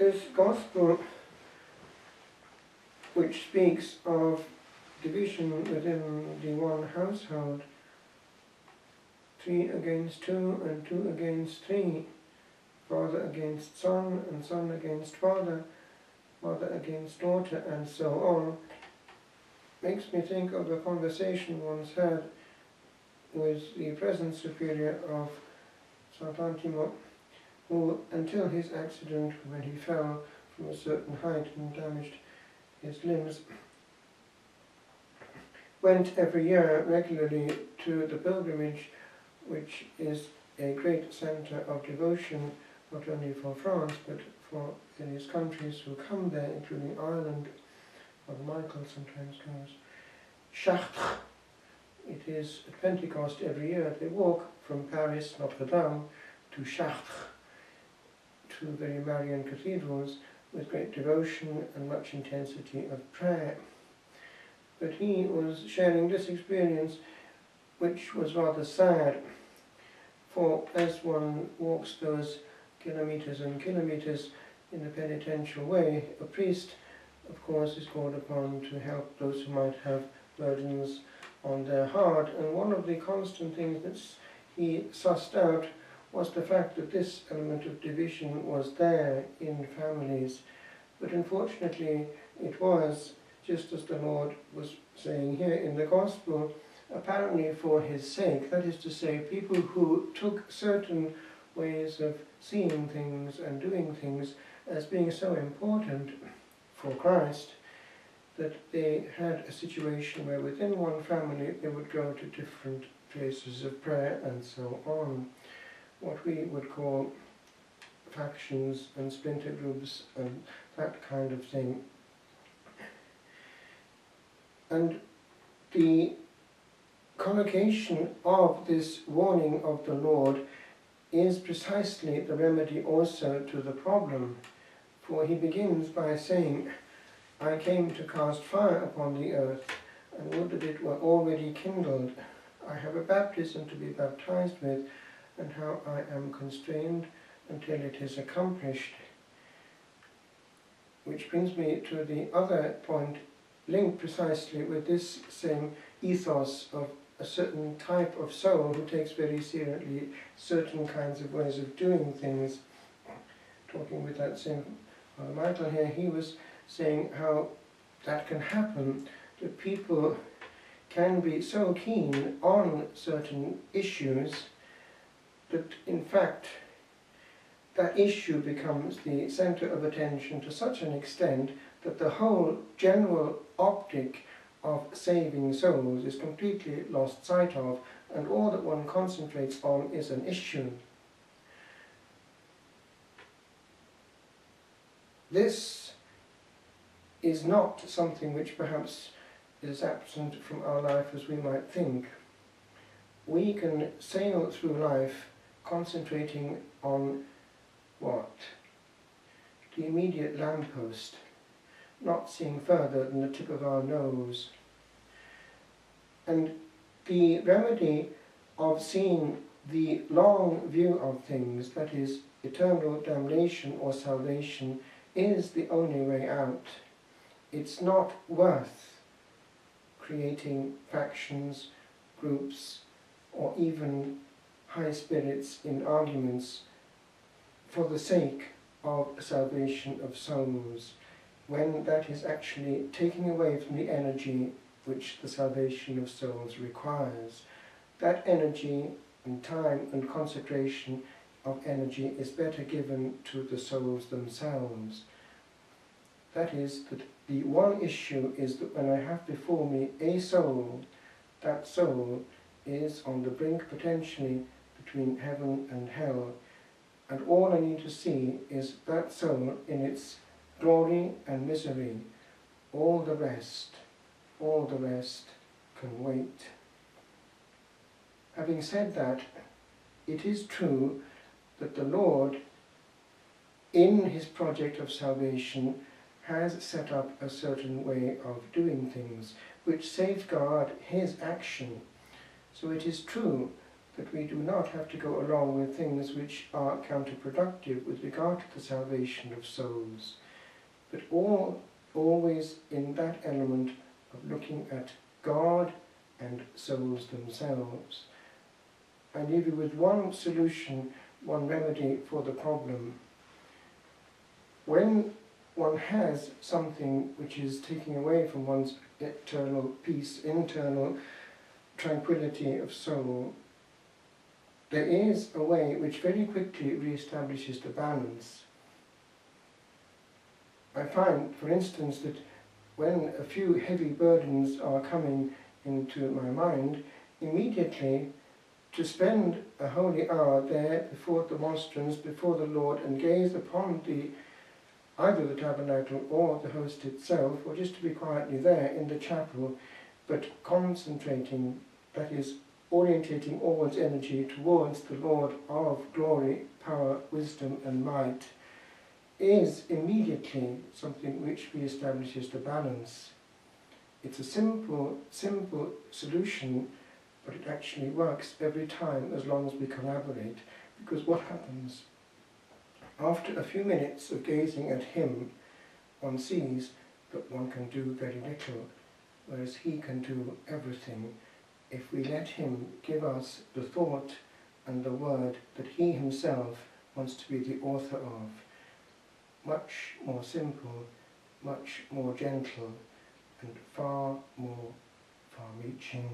this gospel, which speaks of division within the one household, 3 against 2 and 2 against 3, father against son and son against father, mother against daughter, and so on, makes me think of a conversation once had with the present superior of St. Antimo, who, until his accident when he fell from a certain height and damaged his limbs, went every year regularly to the pilgrimage, which is a great centre of devotion, not only for France, but for various countries who come there, including Ireland. Father Michael sometimes goes. Chartres. It is at Pentecost every year. They walk from Paris, Notre Dame, to Chartres, two very Marian cathedrals, with great devotion and much intensity of prayer. But he was sharing this experience, which was rather sad, for as one walks those kilometres and kilometres in a penitential way, a priest, of course, is called upon to help those who might have burdens on their heart, and one of the constant things that he sussed out was the fact that this element of division was there in families. But unfortunately it was, just as the Lord was saying here in the Gospel, apparently for his sake. That is to say, people who took certain ways of seeing things and doing things as being so important for Christ, that they had a situation where within one family they would go to different places of prayer and so on. What we would call factions and splinter groups and that kind of thing. And the collocation of this warning of the Lord is precisely the remedy also to the problem. For he begins by saying, I came to cast fire upon the earth, and would that it were already kindled. I have a baptism to be baptized with, and how I am constrained until it is accomplished. Which brings me to the other point, linked precisely with this same ethos of a certain type of soul who takes very seriously certain kinds of ways of doing things. Talking with that same Father Michael here, he was saying how that can happen, that people can be so keen on certain issues that in fact that issue becomes the centre of attention to such an extent that the whole general optic of saving souls is completely lost sight of, and all that one concentrates on is an issue. This is not something which perhaps is absent from our life as we might think. We can sail through life concentrating on what? The immediate lamppost, not seeing further than the tip of our nose. And the remedy of seeing the long view of things, that is, eternal damnation or salvation, is the only way out. It's not worth creating factions, groups, or even high spirits in arguments for the sake of salvation of souls, when that is actually taking away from the energy which the salvation of souls requires. That energy and time and consecration of energy is better given to the souls themselves. That is, that the one issue is that when I have before me a soul, that soul is on the brink potentially between heaven and hell, and all I need to see is that soul in its glory and misery. All the rest can wait. Having said that, it is true that the Lord, in his project of salvation, has set up a certain way of doing things which safeguard his action. So it is true that we do not have to go along with things which are counterproductive with regard to the salvation of souls, but always in that element of looking at God and souls themselves. I leave you with one solution, one remedy for the problem. When one has something which is taking away from one's eternal peace, internal tranquility of soul, there is a way which very quickly re-establishes the balance. I find, for instance, that when a few heavy burdens are coming into my mind, immediately to spend a holy hour there before the monstrance, before the Lord, and gaze upon either the tabernacle or the host itself, or just to be quietly there in the chapel, but concentrating, that is, orientating all one's energy towards the Lord of glory, power, wisdom and might, is immediately something which re-establishes the balance. It's a simple solution, but it actually works every time as long as we collaborate. Because what happens? After a few minutes of gazing at him, one sees that one can do very little, whereas he can do everything if we let him give us the thought and the word that he himself wants to be the author of. Much more simple, much more gentle, and far more far-reaching.